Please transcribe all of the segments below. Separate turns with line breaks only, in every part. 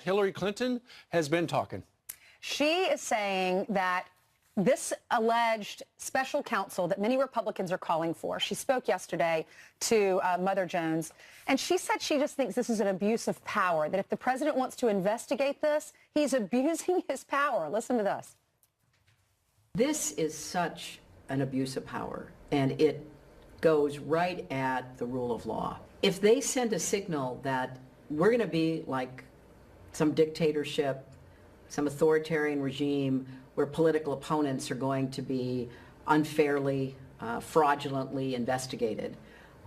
Hillary Clinton has been talking.
She is saying that this alleged special counsel that many Republicans are calling for, she spoke yesterday to Mother Jones, and she said she just thinks this is an abuse of power, that if the president wants to investigate this, he's abusing his power. Listen to this.
This is such an abuse of power, and it goes right at the rule of law. If they send a signal that we're going to be like some dictatorship, some authoritarian regime where political opponents are going to be unfairly, fraudulently investigated,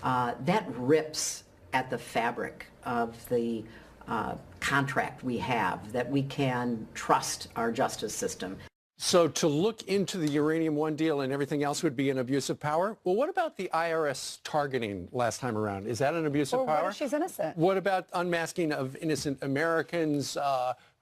that rips at the fabric of the contract we have, that we can trust our justice system.
So to look into the Uranium One deal and everything else would be an abuse of power? Well, what about the IRS targeting last time around? Is that an abuse of power?
What if she's innocent?
What about unmasking of innocent Americans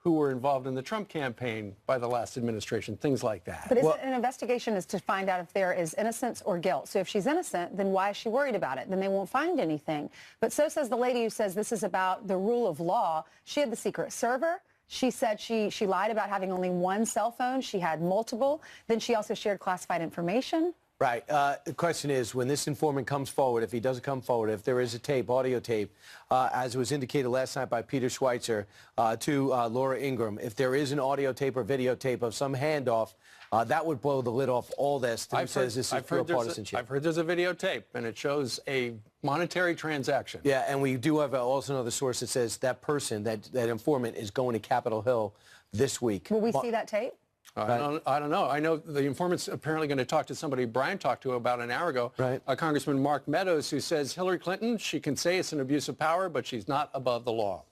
who were involved in the Trump campaign by the last administration, things like that?
But an investigation is to find out if there is innocence or guilt. So if she's innocent, then why is she worried about it? Then they won't find anything. But so says the lady who says this is about the rule of law. She had the secret server. She said she lied about having only one cell phone. She had multiple. Then she also shared classified information.
Right. The question is, when this informant comes forward, if he doesn't come forward, if there is a tape, audio tape, as was indicated last night by Peter Schweitzer to Laura Ingraham, if there is an audio tape or videotape of some handoff, that would blow the lid off all this. I've heard
there's a videotape, and it shows a monetary transaction.
Yeah, and we do have also another source that says that person, that informant, is going to Capitol Hill this week.
Will we see that tape?
I don't know. I know the informant's apparently going to talk to somebody Brian talked to about an hour ago,
right.
Congressman Mark Meadows, who says Hillary Clinton, she can say it's an abuse of power, but she's not above the law.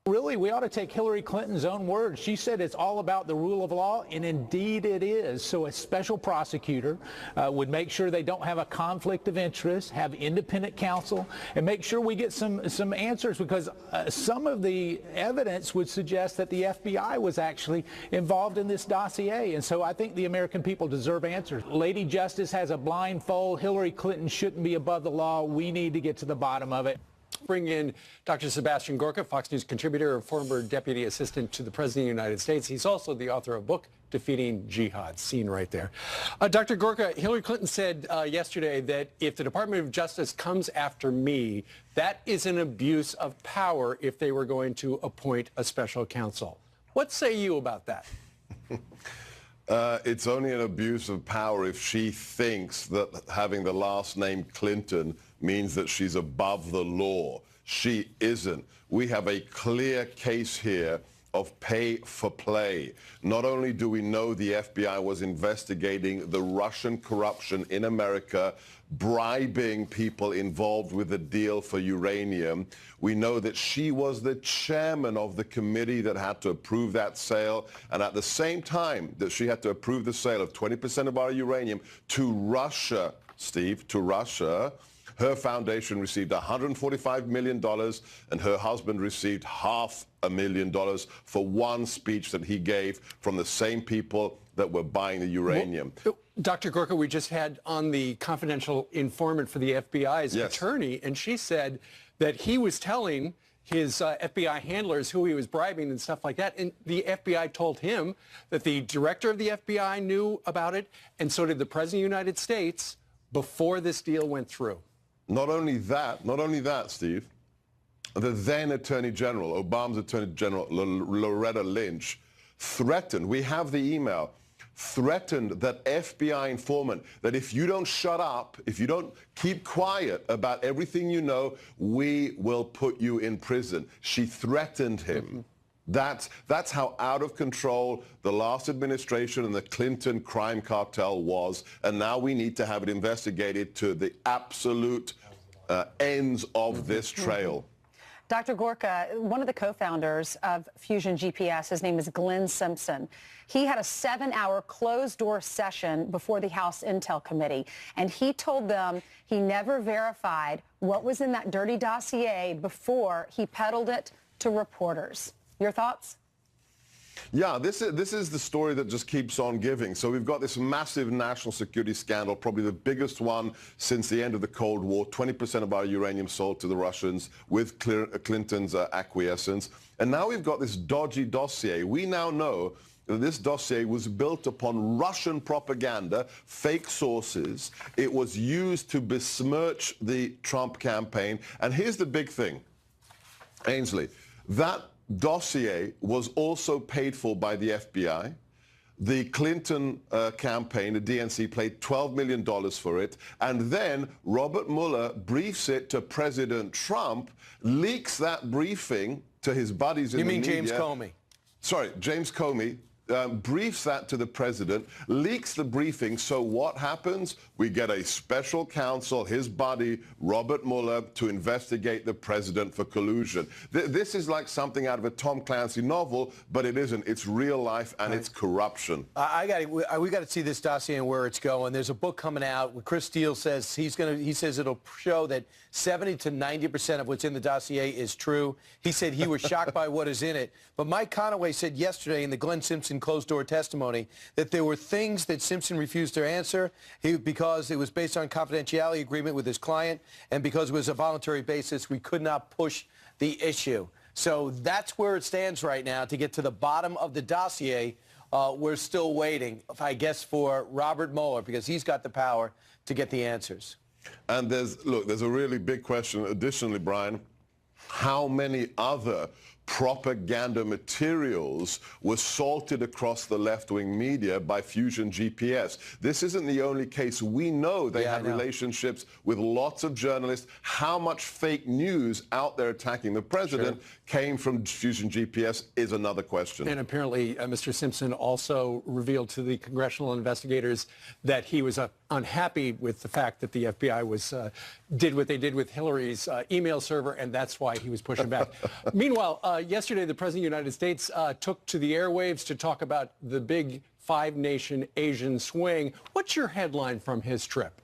Really, we ought to take Hillary Clinton's own words. She said it's all about the rule of law, and indeed it is. So a special prosecutor would make sure they don't have a conflict of interest, have independent counsel, and make sure we get some answers, because some of the evidence would suggest that the FBI was actually involved in this dossier. And so I think the American people deserve answers. Lady Justice has a blindfold. Hillary Clinton shouldn't be above the law. We need to get to the bottom of it.
Bring in Dr. Sebastian Gorka, Fox News contributor and former deputy assistant to the President of the United States. He's also the author of a book, Defeating Jihad, seen right there. Dr. Gorka, Hillary Clinton said yesterday that if the Department of Justice comes after me, that is an abuse of power if they were going to appoint a special counsel. What say you about that?
It's only an abuse of power if she thinks that having the last name Clinton means that she's above the law. She isn't. We have a clear case here of pay for play. Not only do we know the FBI was investigating the Russian corruption in America, bribing people involved with the deal for uranium, we know that she was the chairman of the committee that had to approve that sale, and at the same time that she had to approve the sale of 20% of our uranium to Russia, Steve, to Russia, her foundation received $145 million, and her husband received $500,000 for one speech that he gave from the same people that were buying the uranium.
Well, Dr. Gorka, we just had on the confidential informant for the FBI's attorney, and she said that he was telling his FBI handlers who he was bribing and stuff like that, and the FBI told him that the director of the FBI knew about it, and so did the President of the United States before this deal went through.
Not only that, Steve, the then Attorney General, Obama's Attorney General, Loretta Lynch, threatened, we have the email, threatened that FBI informant that if you don't shut up, if you don't keep quiet about everything you know, we will put you in prison. She threatened him. That's how out of control the last administration and the Clinton crime cartel was, and now we need to have it investigated to the absolute ends of this trail.
Dr. Gorka, one of the co-founders of Fusion GPS, his name is Glenn Simpson. He had a 7-hour closed-door session before the House Intel Committee, and he told them he never verified what was in that dirty dossier before he peddled it to reporters. Your thoughts?
Yeah, this is the story that just keeps on giving. So we've got this massive national security scandal, probably the biggest one since the end of the Cold War. 20% of our uranium sold to the Russians with Clinton's acquiescence. And now we've got this dodgy dossier. We now know that this dossier was built upon Russian propaganda, fake sources. It was used to besmirch the Trump campaign. And here's the big thing, Ainsley, that dossier was also paid for by the FBI. The Clinton campaign, the DNC, paid $12 million for it. And then Robert Mueller briefs it to President Trump, leaks that briefing to his buddies in the media.
You mean James Comey?
Sorry, James Comey. Briefs that to the president, leaks the briefing, so what happens? We get a special counsel, his buddy, Robert Mueller, to investigate the president for collusion. This is like something out of a Tom Clancy novel, but it isn't. It's real life, and it's corruption.
We got to see this dossier and where it's going. There's a book coming out. Chris Steele says he says it'll show that 70 to 90% of what's in the dossier is true. He said he was shocked by what is in it. But Mike Conaway said yesterday in the Glenn Simpson closed-door testimony that there were things that Simpson refused to answer because it was based on confidentiality agreement with his client, and because it was a voluntary basis, we could not push the issue. So that's where it stands right now. To get to the bottom of the dossier, we're still waiting, I guess, for Robert Mueller, because he's got the power to get the answers.
And there's a really big question additionally, Brian. How many other propaganda materials were salted across the left-wing media by Fusion GPS? This isn't the only case. We know they have relationships with lots of journalists. How much fake news out there attacking the president came from Fusion GPS is another question.
And apparently, Mr. Simpson also revealed to the congressional investigators that he was unhappy with the fact that the FBI did what they did with Hillary's email server, and that's why he was pushing back. Meanwhile, yesterday, the President of the United States took to the airwaves to talk about the big five-nation Asian swing. What's your headline from his trip?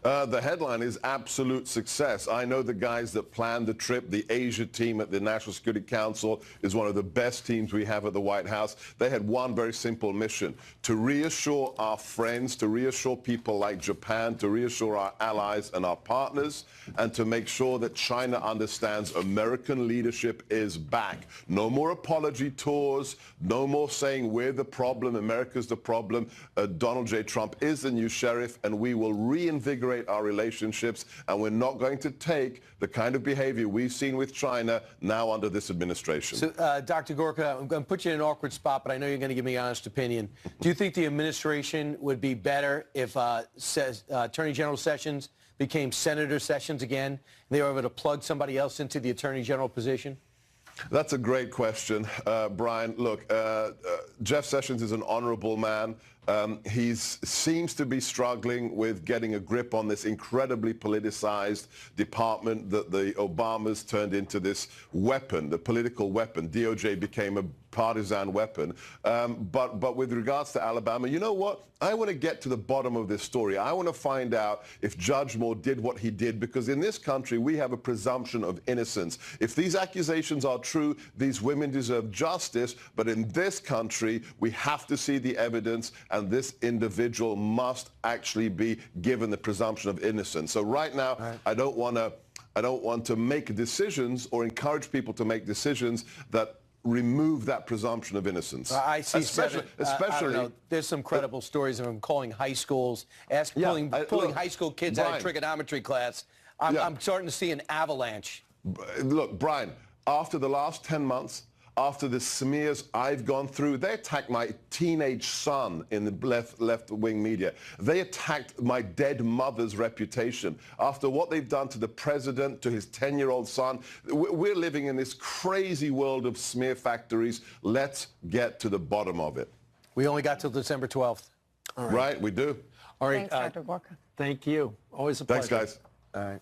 The headline is absolute success. I know the guys that planned the trip. The Asia team at the National Security Council is one of the best teams we have at the White House. They had one very simple mission: to reassure our friends, to reassure people like Japan, to reassure our allies and our partners, and to make sure that China understands American leadership is back. No more apology tours, no more saying we're the problem, America's the problem. Donald J. Trump is the new sheriff, and we will reinvigorate our relationships, and we're not going to take the kind of behavior we've seen with China now under this administration.
So, Dr. Gorka, I'm going to put you in an awkward spot, but I know you're going to give me an honest opinion. Do you think the administration would be better if Attorney General Sessions became Senator Sessions again, and they were able to plug somebody else into the Attorney General position?
That's a great question, Brian. Look, Jeff Sessions is an honorable man. He seems to be struggling with getting a grip on this incredibly politicized department that the Obamas turned into this weapon, the political weapon. DOJ became a partisan weapon. But with regards to Alabama, you know what? I want to get to the bottom of this story. I want to find out if Judge Moore did what he did, because in this country, we have a presumption of innocence. If these accusations are true, these women deserve justice. But in this country, we have to see the evidence, and this individual must actually be given the presumption of innocence. So right now, I don't want to make decisions or encourage people to make decisions that remove that presumption of innocence.
I see,
especially
I don't know, there's some credible stories of him calling high schools, pulling high school kids out of trigonometry class. I'm starting to see an avalanche.
Look, Brian, after the last 10 months, after the smears I've gone through, they attacked my teenage son in the left-wing media. They attacked my dead mother's reputation. After what they've done to the president, to his 10-year-old son, we're living in this crazy world of smear factories. Let's get to the bottom of it.
We only got till December 12th.
All right, we do.
All right.
Thanks, Dr. Gorka.
Thank you. Always a pleasure.
Thanks, guys.
All right.